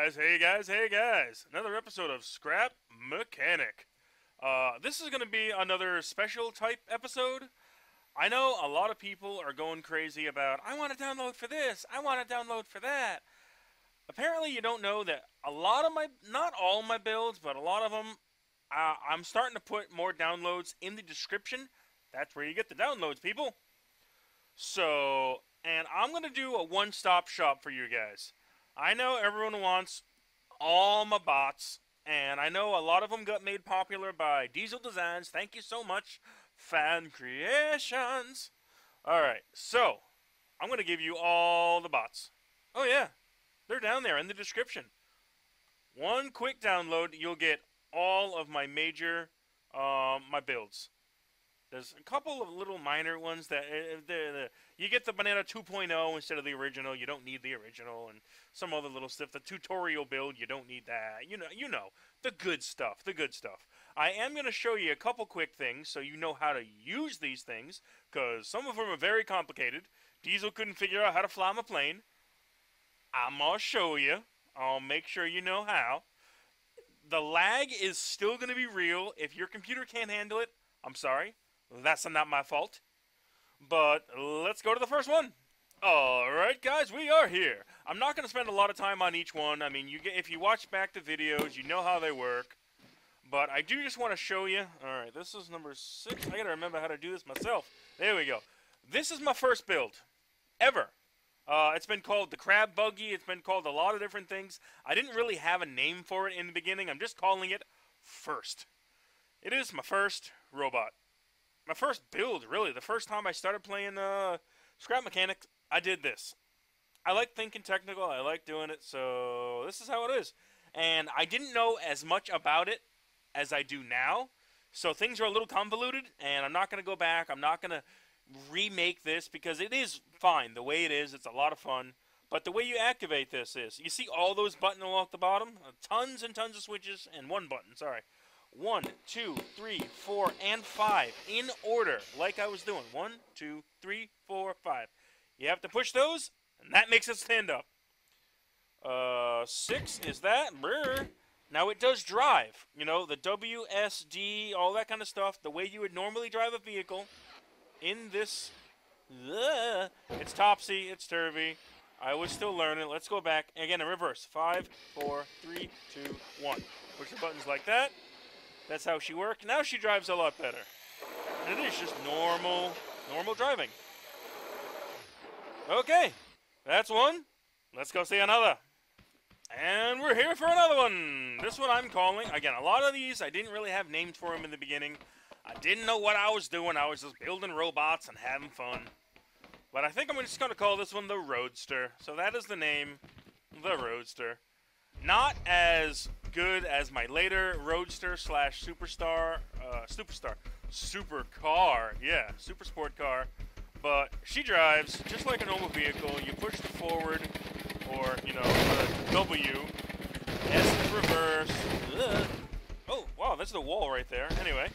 Hey guys! Another episode of Scrap Mechanic. This is going to be another special type episode. I know a lot of people are going crazy about, I want to download for this, I want to download for that. Apparently you don't know that a lot of not all my builds, but a lot of them, I'm starting to put more downloads in the description. That's where you get the downloads, people. So, and I'm going to do a one-stop shop for you guys. I know everyone wants all my bots, and I know a lot of them got made popular by Diesel Designs. Thank you so much, Fan Creations. Alright, so, I'm going to give you all the bots. Oh yeah, they're down there in the description. One quick download, you'll get all of my major, my builds. There's a couple of little minor ones that you get the Banana 2.0 instead of the original. You don't need the original, and some other little stuff. The tutorial build, you don't need that. You know the good stuff. The good stuff. I am going to show you a couple quick things so you know how to use these things, because some of them are very complicated. Diesel couldn't figure out how to fly my plane. I'm gonna show you. I'll make sure you know how. The lag is still going to be real. If your computer can't handle it, I'm sorry. That's not my fault. But let's go to the first one. Alright guys, we are here. I'm not going to spend a lot of time on each one. I mean, if you watch back the videos, you know how they work. But I do just want to show you. Alright, this is number 6. I got to remember how to do this myself. There we go. This is my first build. Ever. It's been called the Crab Buggy. It's been called a lot of different things. I didn't really have a name for it in the beginning. I'm just calling it first. It is my first robot. My first build, really. The first time I started playing Scrap Mechanic, I did this. I like thinking technical. I like doing it, so this is how it is. And I didn't know as much about it as I do now, so things are a little convoluted, and I'm not going to go back. I'm not going to remake this because it is fine the way it is. It's a lot of fun. But the way you activate this is, you see all those buttons along the bottom? Tons and tons of switches and one button, sorry. 1, 2, 3, 4, and 5 in order, like I was doing. 1, 2, 3, 4, 5. You have to push those, and that makes it stand up. 6 is that. Brr. Now it does drive. You know, the WSD, all that kind of stuff, the way you would normally drive a vehicle in this. It's topsy, it's turvy. I was still learning. Let's go back. Again, in reverse. 5, 4, 3, 2, 1. Push the buttons like that. That's how she worked. Now she drives a lot better. And it is just normal driving. Okay, that's one. Let's go see another. And we're here for another one. This one I'm calling, again, a lot of these I didn't really have names for them in the beginning. I didn't know what I was doing. I was just building robots and having fun. But I think I'm just going to call this one the Roadster. So that is the name, the Roadster. Not as good as my later Roadster slash Supercar, yeah, super sport car. But she drives just like a normal vehicle. You push the forward, or, you know, the W. S is reverse. Ugh. Oh, wow, that's the wall right there. Anyway.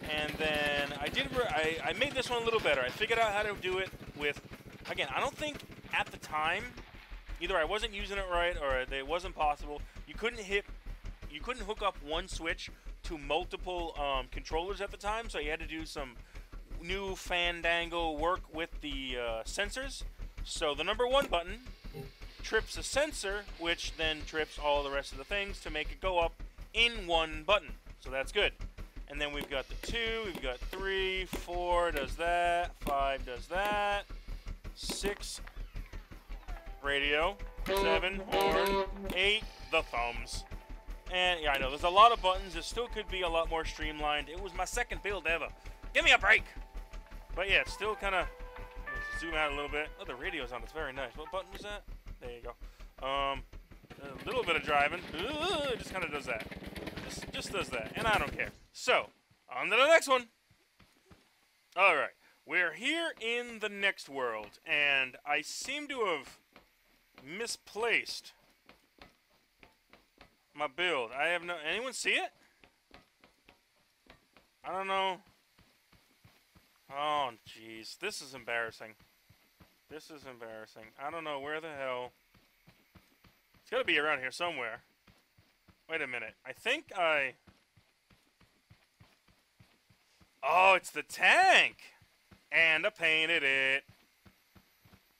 And then I made this one a little better. I figured out how to do it with, again, I don't think at the time, either I wasn't using it right or it wasn't possible. You couldn't hook up one switch to multiple controllers at the time, so you had to do some new fandangle work with the sensors. So the number 1 button trips a sensor, which then trips all the rest of the things to make it go up in one button. So that's good. And then we've got the 2, we've got 3, 4 does that, 5 does that, 6 radio, 7 horn, 8 the thumbs. And yeah, I know there's a lot of buttons. It still could be a lot more streamlined. It was my second build ever. Give me a break. But yeah, it's still kind of, zoom out a little bit. Oh, the radio's on. It's very nice. What button was that? There you go. A little bit of driving. It just kind of does that. Just does that. And I don't care. So, on to the next one. Alright. We're here in the next world. And I seem to have misplaced my build. I have no... Anyone see it? I don't know. Oh, jeez. This is embarrassing. This is embarrassing. I don't know where the hell It's got to be around here somewhere. Wait a minute. I think I... Oh, it's the tank! And I painted it.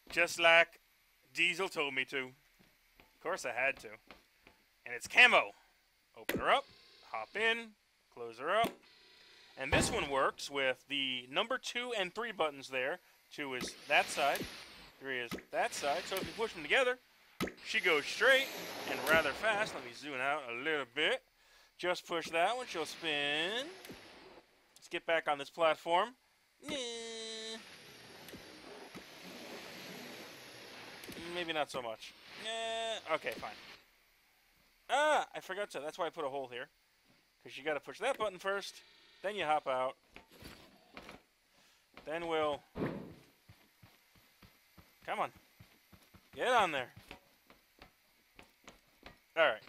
Just like Diesel told me to. Of course I had to. And it's camo. Open her up. Hop in. Close her up. And this one works with the number 2 and 3 buttons there. 2 is that side. 3 is that side. So if you push them together, she goes straight and rather fast. Let me zoom out a little bit. Just push that one. She'll spin. Let's get back on this platform. Maybe not so much. Okay, fine. Ah, I forgot to. That's why I put a hole here. Because you got to push that button first. Then you hop out. Then we'll... Come on. Get on there. Alright.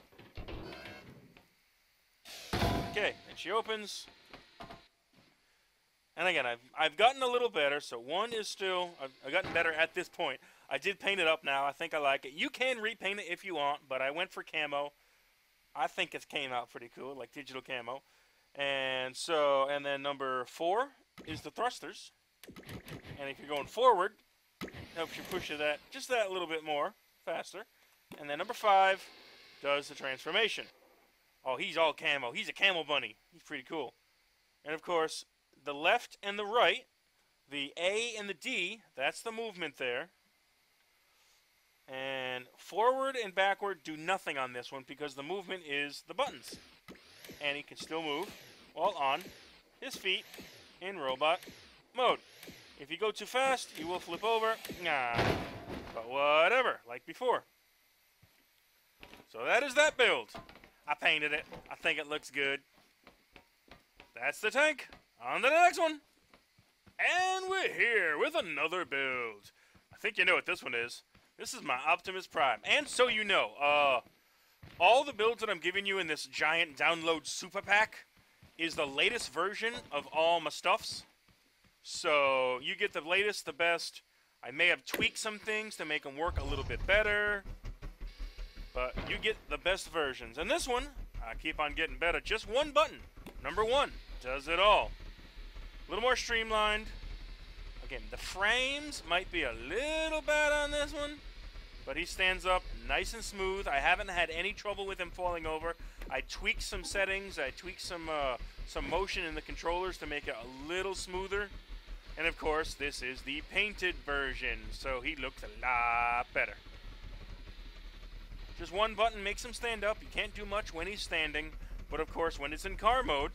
Okay, and she opens. And again, I've gotten a little better, so 1 is still... I've gotten better at this point. I did paint it up now. I think I like it. You can repaint it if you want, but I went for camo. I think it came out pretty cool, like digital camo. And so, and then number 4 is the thrusters. And if you're going forward, helps you push that just that little bit more faster. And then number 5 does the transformation. Oh, he's all camo. He's a camo bunny. He's pretty cool. And of course, the left and the right, the A and the D, that's the movement there. And forward and backward do nothing on this one because the movement is the buttons. And he can still move while on his feet in robot mode. If you go too fast, he will flip over. Nah, but whatever, like before. So that is that build. I painted it. I think it looks good. That's the tank. On to the next one. And we're here with another build. I think you know what this one is. This is my Optimus Prime. And so you know, all the builds that I'm giving you in this giant download super pack is the latest version of all my stuffs. So you get the latest, the best. I may have tweaked some things to make them work a little bit better. But you get the best versions. And this one, I keep on getting better. Just one button. Number 1 does it all. A little more streamlined. Again, the frames might be a little bad on this one. But he stands up nice and smooth. I haven't had any trouble with him falling over. I tweaked some settings. I tweaked some motion in the controllers to make it a little smoother. And of course, this is the painted version, so he looks a lot better. Just one button makes him stand up. You can't do much when he's standing. But of course, when it's in car mode,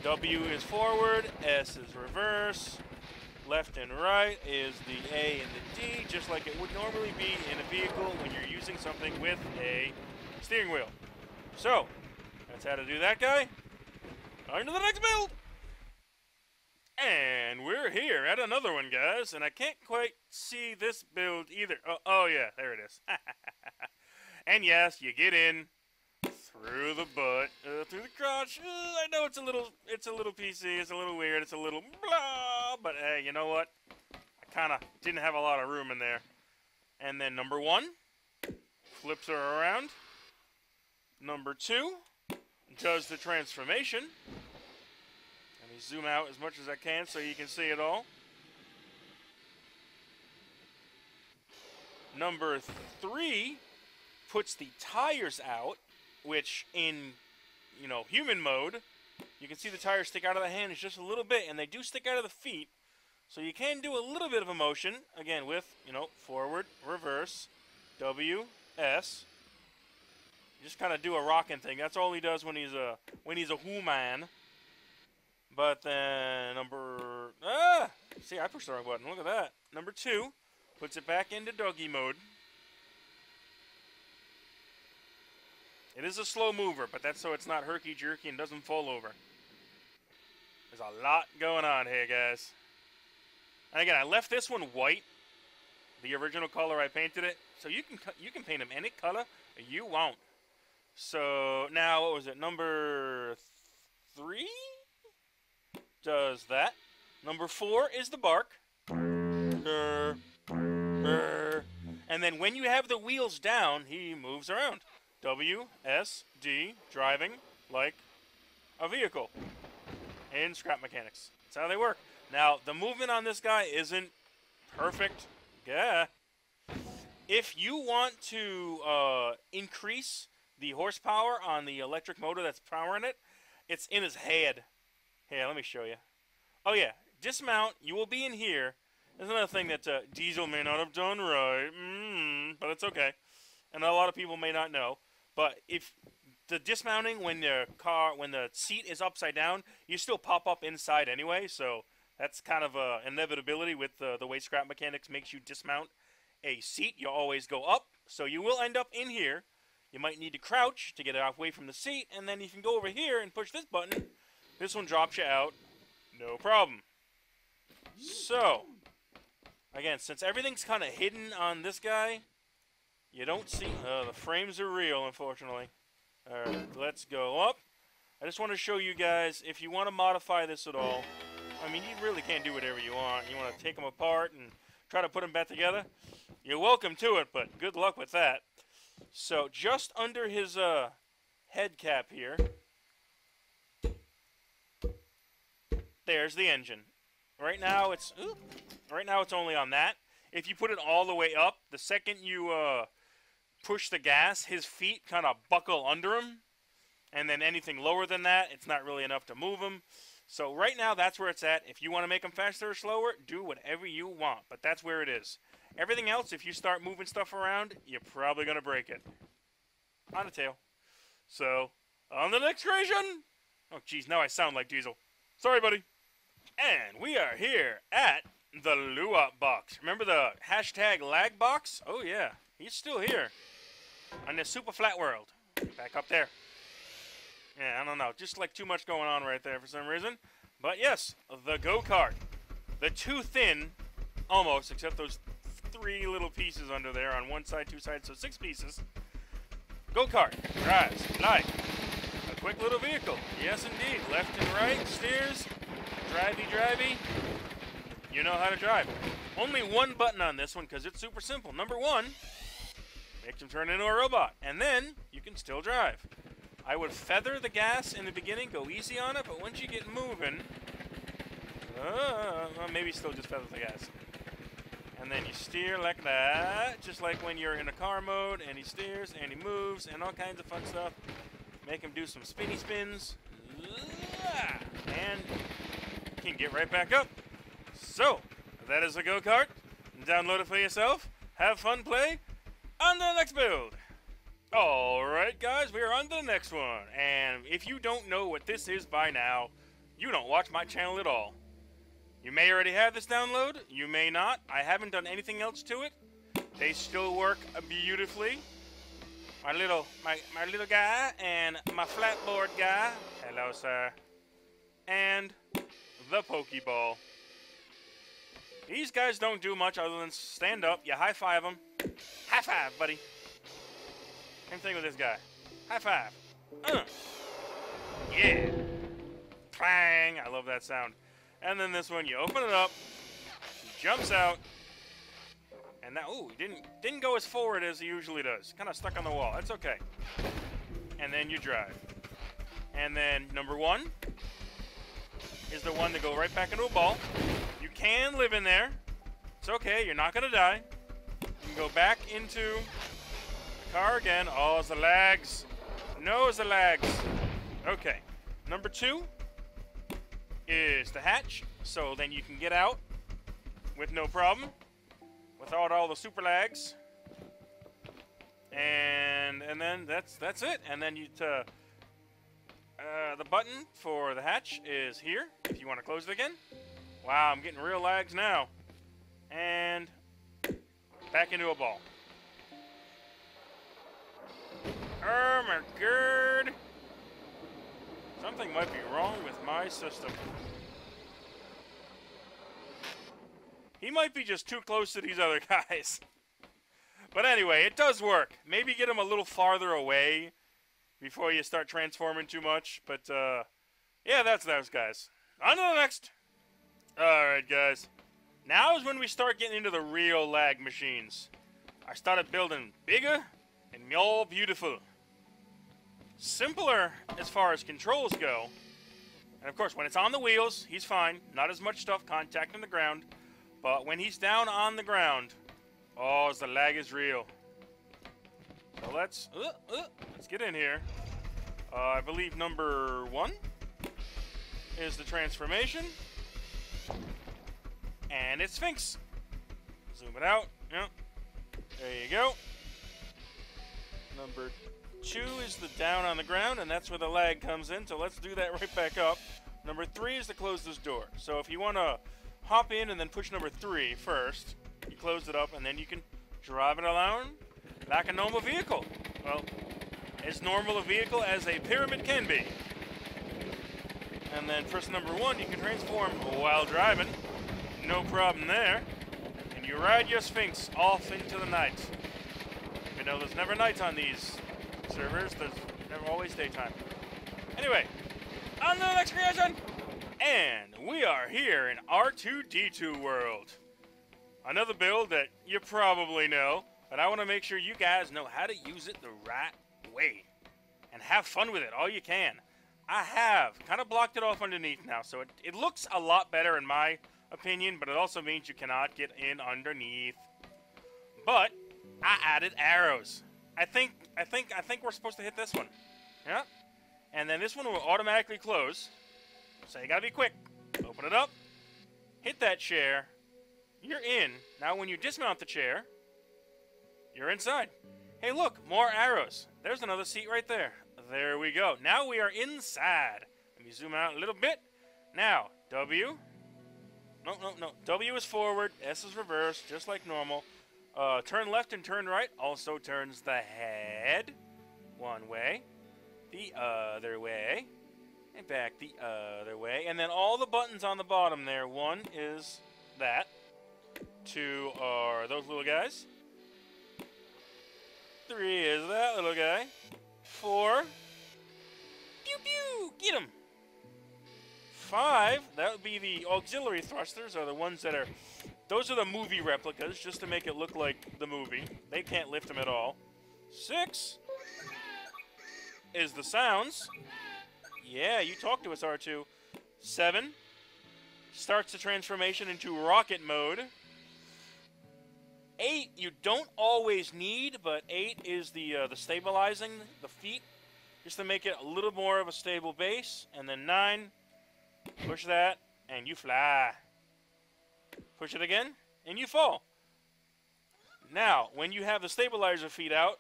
W is forward, S is reverse. Left and right is the A and the D, just like it would normally be in a vehicle when you're using something with a steering wheel. So, that's how to do that guy. On to the next build! And we're here at another one, guys, and I can't quite see this build either. Oh yeah, there it is. And yes, you get in through the butt, through the crotch. I know it's a little PC, it's a little weird, it's a little blah, but hey, you know what? I kind of didn't have a lot of room in there. And then number 1 flips her around. Number 2 does the transformation. Let me zoom out as much as I can so you can see it all. Number 3 puts the tires out, which in, human mode, you can see the tires stick out of the hands just a little bit, and they do stick out of the feet. So you can do a little bit of a motion, again, with, forward, reverse, W, S. You just kind of do a rocking thing. That's all he does when he's a human. But then see, I pushed the wrong button. Look at that. Number 2 puts it back into doggy mode. It is a slow mover, but that's so it's not herky-jerky and doesn't fall over. There's a lot going on here, guys. And again, I left this one white, the original color I painted it. So you can paint them any color you want. So now, what was it? Number 3 does that. Number 4 is the bark. And then when you have the wheels down, he moves around. W, S, D, driving like a vehicle in scrap mechanics. That's how they work. Now, the movement on this guy isn't perfect. Yeah. If you want to increase the horsepower on the electric motor that's powering it, it's in his head. Here, let me show you. Oh, yeah. Dismount. You will be in here. There's another thing that Diesel may not have done right. But it's okay. And a lot of people may not know. But if the dismounting, when the seat is upside down, you still pop up inside anyway. So that's kind of an inevitability with the way scrap mechanics makes you dismount a seat. You always go up. So you will end up in here. You might need to crouch to get away from the seat. And then you can go over here and push this button. This one drops you out. No problem. So, again, since everything's kind of hidden on this guy, you don't see... the frames are real, unfortunately. Alright, let's go up. I just want to show you guys, if you want to modify this at all, I mean, you really can't do whatever you want. You want to take them apart and try to put them back together? You're welcome to it, but good luck with that. So, just under his head cap here, there's the engine. Right now it's only on that. If you put it all the way up, the second you push the gas, his feet kind of buckle under him. And then anything lower than that, it's not really enough to move him. So right now, that's where it's at. If you want to make him faster or slower, do whatever you want. But that's where it is. Everything else, if you start moving stuff around, you're probably going to break it. On the tail. So, on the next creation! Oh, geez, now I sound like Diesel. Sorry, buddy. And we are here at the Luap box. Remember the hashtag lag box? Oh, yeah. He's still here. On this super flat world. Back up there. Yeah, I don't know. Just like too much going on right there for some reason. But yes, the GoKart. The too thin, almost, except those 3 little pieces under there on one side, 2 sides, so 6 pieces. GoKart drives like a quick little vehicle. Yes, indeed. Left and right, steers, drivey. You know how to drive. Only one button on this one because it's super simple. Number 1, makes him turn into a robot. And then you can still drive. I would feather the gas in the beginning, go easy on it, but once you get moving, well, maybe still just feather the gas. And then you steer like that, just like when you're in a car mode, and he steers, and he moves, and all kinds of fun stuff. Make him do some spinny spins, and he can get right back up. So, that is a GoKart. Download it for yourself. Have fun, play. On to the next build. Alright guys, we are on to the next one, and if you don't know what this is by now, you don't watch my channel at all. You may already have this download, you may not. I haven't done anything else to it. They still work beautifully. My little guy and my flatboard guy, hello sir, and the Pokeball. These guys don't do much other than stand up, you high five them. High five, buddy. Same thing with this guy. High five. Yeah. Clang. I love that sound. And then this one, you open it up. He jumps out. And that, ooh, he didn't go as forward as he usually does. Kind of stuck on the wall. That's okay. And then you drive. And then number 1 is the one to go right back into a ball. You can live in there. It's okay. You're not going to die. You can go back into car again. Oh, it's the lags. No, it's the lags. Okay. Number 2 is the hatch. So then you can get out with no problem. Without all the super lags. And then that's it. And then you the button for the hatch is here if you want to close it again. Wow, I'm getting real lags now. And back into a ball. Oh my god. Something might be wrong with my system. He might be just too close to these other guys. But anyway, it does work. Maybe get him a little farther away before you start transforming too much. But, yeah, that's those guys. On to the next. Alright, guys. Now is when we start getting into the real lag machines. I started building bigger and more beautiful. Simpler as far as controls go. And of course, when it's on the wheels, he's fine. Not as much stuff contacting the ground. But when he's down on the ground, oh, the lag is real. So let's get in here. I believe number 1 is the transformation. And it's Sphinx. Zoom it out. Yep. There you go. Number 2 is the down on the ground, and that's where the lag comes in. So let's do that right back up. Number 3 is to close this door. So if you want to hop in and then push number 3 first, you close it up, and then you can drive it around like a normal vehicle. Well, as normal a vehicle as a pyramid can be. And then press number 1, you can transform while driving. No problem there. And you ride your Sphinx off into the night. You know, there's never night on these servers. There's never always daytime. Anyway, on to the next creation. And we are here in R2-D2 world. Another build that you probably know, but I want to make sure you guys know how to use it the right way. And have fun with it all you can. I have kind of blocked it off underneath now, so it looks a lot better in my opinion, but it also means you cannot get in underneath. But I added arrows. I think we're supposed to hit this one. Yeah? And then this one will automatically close. So you gotta be quick. Open it up. Hit that chair. You're in. Now when you dismount the chair, you're inside. Hey look, more arrows. There's another seat right there. There we go. Now we are inside. Let me zoom out a little bit. Now, W. No. W is forward. S is reverse, just like normal. Turn left and turn right. Also turns the head one way, the other way, and back the other way. And then all the buttons on the bottom there. 1 is that. 2 are those little guys. 3 is that little guy. 4. Pew pew! Get him! 5, that would be the auxiliary thrusters, are the ones that are... Those are the movie replicas, just to make it look like the movie. They can't lift them at all. 6 is the sounds. Yeah, you talk to us, R2. 7 starts the transformation into rocket mode. 8 you don't always need, but 8 is the stabilizing, the feet, just to make it a little more of a stable base. And then 9, push that, and you fly. Push it again, and you fall. Now, when you have the stabilizer feet out,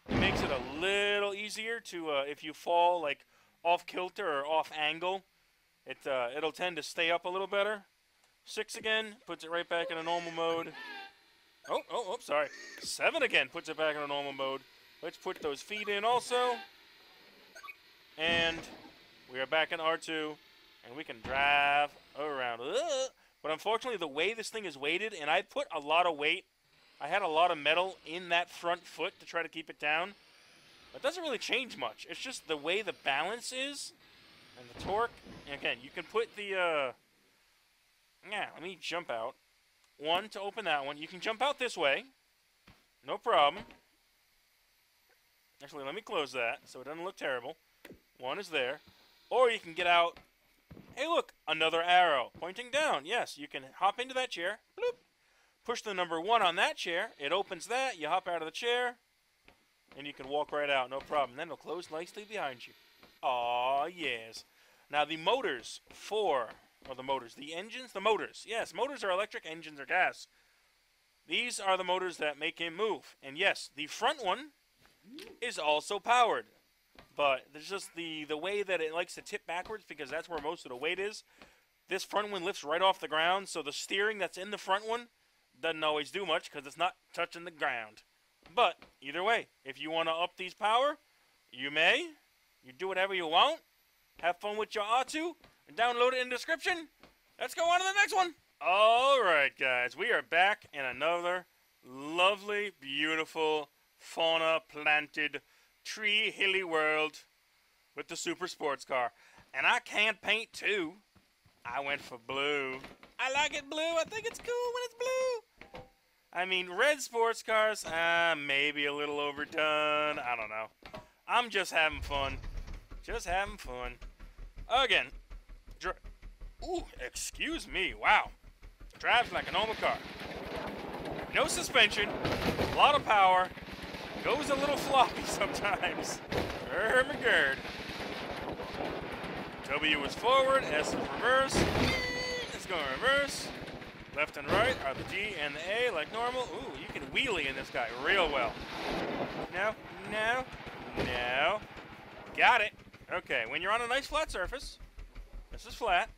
it makes it a little easier to, if you fall like off kilter or off angle, it'll tend to stay up a little better. 6 again, puts it right back in a normal mode. Oh, sorry. 7 again, puts it back in a normal mode. Let's put those feet in also. And we are back in R2, and we can drive around. But unfortunately, the way this thing is weighted, and I put a lot of weight, I had a lot of metal in that front foot to try to keep it down. It doesn't really change much. It's just the way the balance is and the torque. And again, you can put the, yeah, let me jump out. 1 to open that one. You can jump out this way. No problem. Actually, let me close that so it doesn't look terrible. 1 is there. Or you can get out. Hey, look, another arrow pointing down. Yes, you can hop into that chair. Bloop. Push the number 1 on that chair. It opens that. You hop out of the chair. And you can walk right out. No problem. Then it'll close nicely behind you. Aw, yes. Now, the motors the engines, the motors. Yes, motors are electric, engines are gas. These are the motors that make him move. And yes, the front one is also powered. But there's just the way that it likes to tip backwards, because that's where most of the weight is. This front one lifts right off the ground, so the steering that's in the front one doesn't always do much because it's not touching the ground. But either way, if you want to up these power, you may. You do whatever you want. Have fun with your R2 and download it in the description. Let's go on to the next one. All right, guys, we are back in another lovely, beautiful, fauna-planted, tree, hilly world with the super sports car. And I can paint too. I went for blue. I like it blue. I think it's cool when it's blue. I mean, red sports cars, maybe a little overdone. I don't know. I'm just having fun. Just having fun. Again. Ooh, excuse me. Wow. Drives like a normal car. No suspension. A lot of power. Goes a little floppy sometimes. Ermagerd. W is forward. S is reverse. It's going reverse. Left and right are the D and the A like normal. Ooh, you can wheelie in this guy real well. No, no, no. Got it. Okay, when you're on a nice flat surface, this is flat.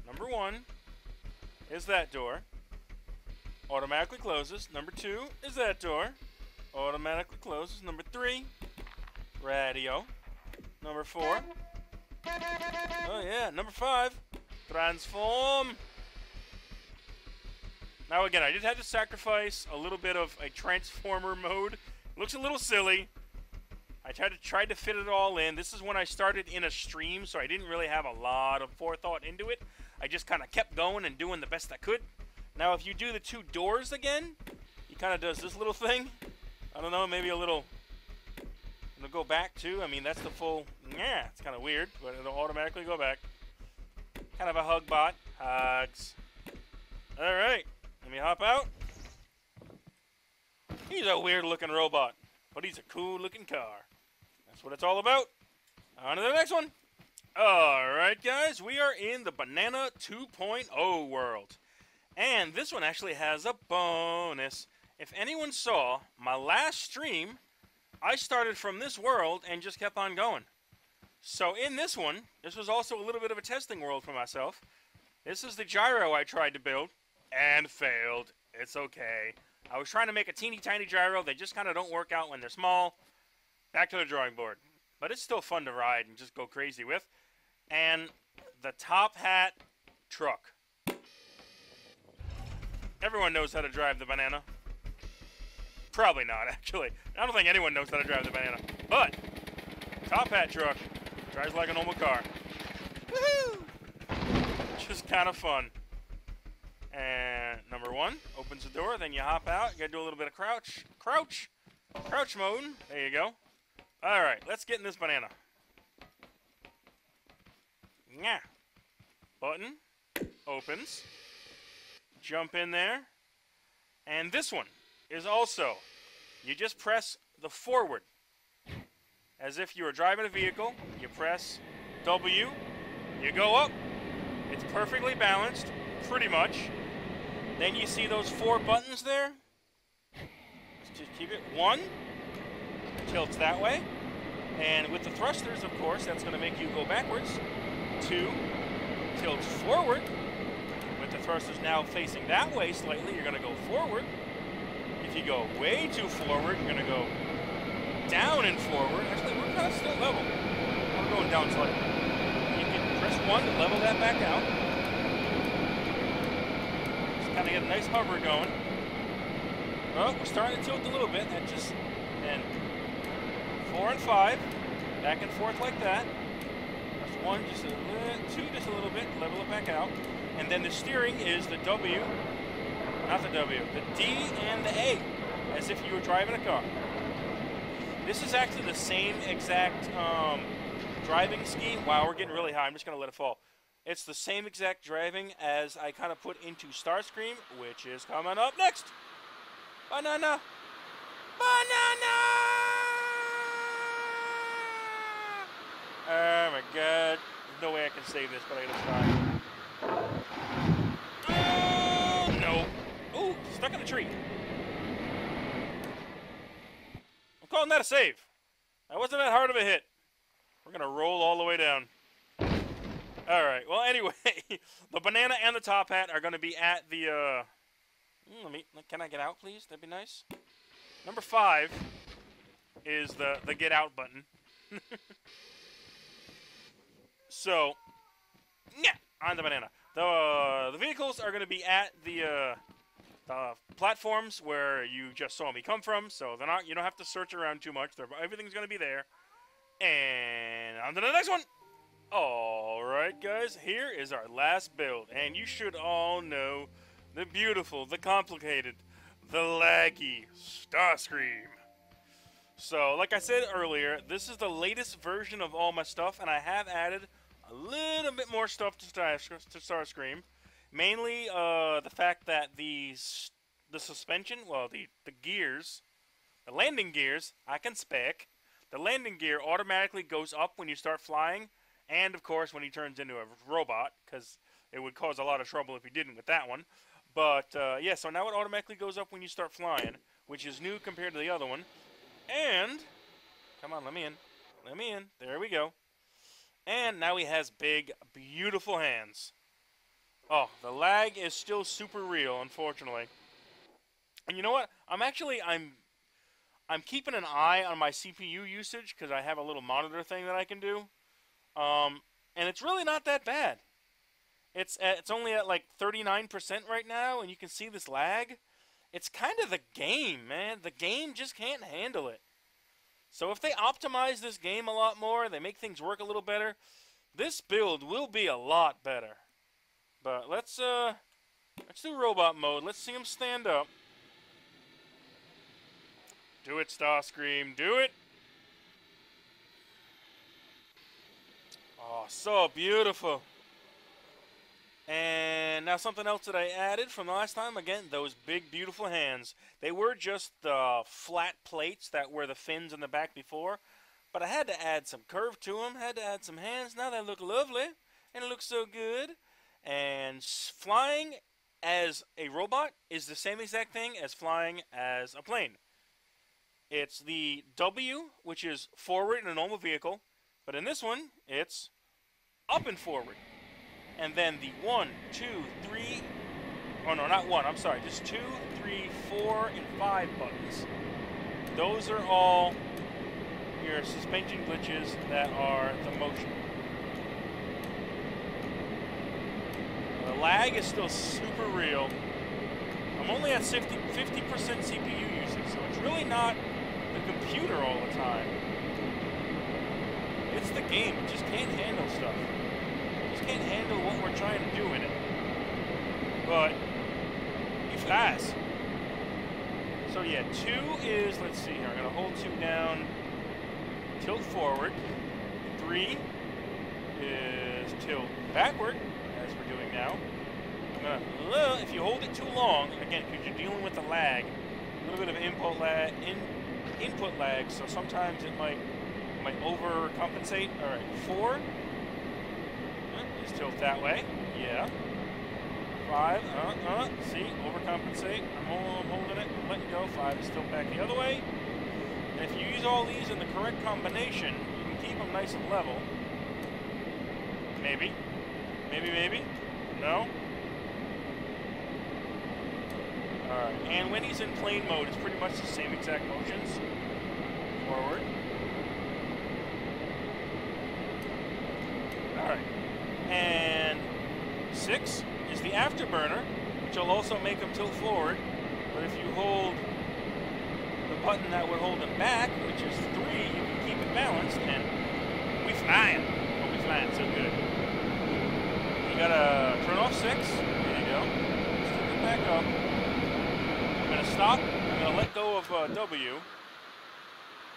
Number 1 is that door. Automatically closes. Number 2 is that door. Automatically closes. Number 3, radio. Number 4. Oh yeah, number 5, transform. Now again, I did have to sacrifice a little bit of a transformer mode. It looks a little silly. I tried to fit it all in. This is when I started in a stream, so I didn't really have a lot of forethought into it. I just kind of kept going and doing the best I could. Now, if you do the 2 doors again, he kind of does this little thing. I don't know, maybe a little. It'll go back too. I mean, that's the full. Yeah, it's kind of weird, but it'll automatically go back. Kind of a hug bot. Hugs. All right, let me hop out. He's a weird-looking robot, but he's a cool-looking car. That's what it's all about. On to the next one. All right, guys, we are in the Banana 2.0 world. And this one actually has a bonus. If anyone saw my last stream, I started from this world and just kept on going. So in this one, this was also a little bit of a testing world for myself. This is the gyro I tried to build and failed. It's okay. I was trying to make a teeny tiny gyro. They just kind of don't work out when they're small. Back to the drawing board. But it's still fun to ride and just go crazy with. And the top hat truck. Everyone knows how to drive the banana. Probably not, actually. I don't think anyone knows how to drive the banana. But, top hat truck drives like a normal car. Woohoo! Just kind of fun. And number 1, opens the door, then you hop out. You gotta do a little bit of crouch mode. There you go. All right, let's get in this banana. Yeah. Button opens. Jump in there. And this one is also, you just press the forward. As if you were driving a vehicle. You press W. You go up. It's perfectly balanced, pretty much. Then you see those 4 buttons there. Just keep it. 1, tilts that way. And with the thrusters, of course, that's going to make you go backwards. 2, tilts forward. With the thrusters now facing that way slightly, you're going to go forward. If you go way too forward, you're going to go down and forward. Actually, we're kind of still level. We're going down slightly. You can press 1 to level that back out. Just kind of get a nice hover going. Oh, we're starting to tilt a little bit. That just, and 4 and 5, back and forth like that. Press 1 just a little, 2 just a little bit, level it back out. And then the steering is the W, not the W, the D and the A, as if you were driving a car. This is actually the same exact driving scheme. Wow, we're getting really high. I'm just going to let it fall. It's the same exact driving as I kind of put into Starscream, which is coming up next. Banana. Banana! Oh my god. There's no way I can save this, but I gotta try. Oh, no. Ooh, stuck in a tree. I'm calling that a save. That wasn't that hard of a hit. We're gonna roll all the way down. Alright, well anyway, the banana and the top hat are gonna be at the, can I get out please? That'd be nice. Number 5 is the get out button. So, yeah, on the banana. The vehicles are going to be at the platforms where you just saw me come from, so they're not. You don't have to search around too much. Everything's going to be there. And on to the next one. All right, guys, here is our last build, and you should all know the beautiful, the complicated, the laggy Starscream. So, like I said earlier, this is the latest version of all my stuff, and I have added a little bit more stuff to Starscream. Mainly the fact that the suspension, well, the gears, the landing gears, I can spec. The landing gear automatically goes up when you start flying, and of course when he turns into a robot, because it would cause a lot of trouble if he didn't with that one. But yeah, so now it automatically goes up when you start flying, which is new compared to the other one. And, come on, let me in. Let me in. There we go. And now he has big, beautiful hands. Oh, the lag is still super real, unfortunately. And you know what? I'm keeping an eye on my CPU usage because I have a little monitor thing that I can do. And it's really not that bad. It's only at like 39% right now, and you can see this lag. It's kind of the game, man. The game just can't handle it. So if they optimize this game a lot more, they make things work a little better, this build will be a lot better. But let's do robot mode. Let's see him stand up. Do it, Starscream. Do it. Oh, so beautiful. And now something else that I added from the last time, again, those big, beautiful hands. They were just the flat plates that were the fins in the back before, but I had to add some curve to them, had to add some hands. Now they look lovely, and it looks so good. And flying as a robot is the same exact thing as flying as a plane. It's the W, which is forward in a normal vehicle, but in this one, it's up and forward. And then the 1, 2, 3, oh no, not 1, I'm sorry, just 2, 3, 4, and 5 buttons. Those are all your suspension glitches that are the motion. The lag is still super real. I'm only at 50% CPU usage, so it's really not the computer all the time. It's the game, it just can't handle stuff. Can't handle what we're trying to do in it, but he flies. So yeah, 2 is, let's see here, I'm gonna hold 2 down, tilt forward. 3 is tilt backward, as we're doing now. I'm gonna, if you hold it too long, again, because you're dealing with the lag, a little bit of input lag, so sometimes it might overcompensate. All right, 4. Tilt that way, yeah. 5, see, overcompensate. I'm holding it, I'm letting go. 5 is tilt back the other way. And if you use all these in the correct combination, you can keep them nice and level. Maybe. Maybe. No. Alright, and when he's in plane mode, it's pretty much the same exact motions. Forward. Alright. And 6 is the afterburner, which will also make them tilt forward. But if you hold the button that would hold them back, which is 3, you can keep it balanced, and we flying. Oh, we flying so good. You gotta turn off 6. There you go. Stick it back up. I'm gonna stop. I'm gonna let go of W.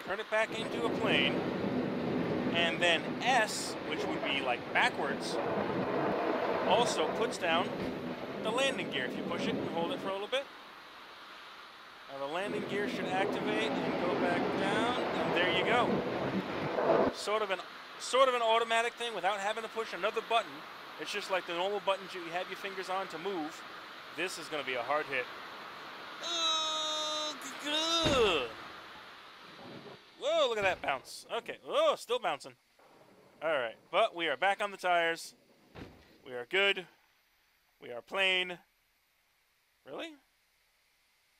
Turn it back into a plane. And then S, which would be like backwards, also puts down the landing gear. If you push it and hold it for a little bit, now the landing gear should activate and go back down, and there you go. Sort of an automatic thing without having to push another button. It's just like the normal buttons you have your fingers on to move. This is going to be a hard hit. Good. Whoa, look at that bounce. Okay, oh, still bouncing. Alright, but we are back on the tires. We are good. We are plain. Really?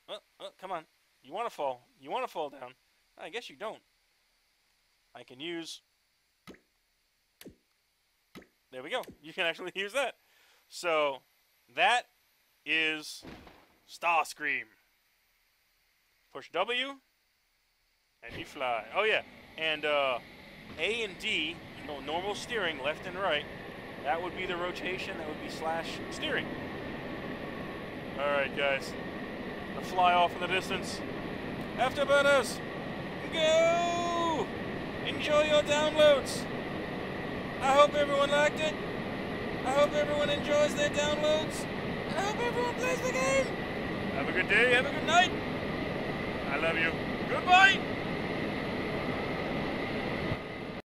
Oh, come on. You want to fall. You want to fall down. I guess you don't. I can use... There we go. You can actually use that. So, that is Starscream. Push W. And you fly. Oh yeah, and A and D, you know, normal steering, left and right, that would be the rotation, that would be slash steering. Alright guys, to fly off in the distance. Afterburners, go! Enjoy your downloads. I hope everyone liked it. I hope everyone enjoys their downloads. I hope everyone plays the game. Have a good day. Have a good night. I love you. Goodbye.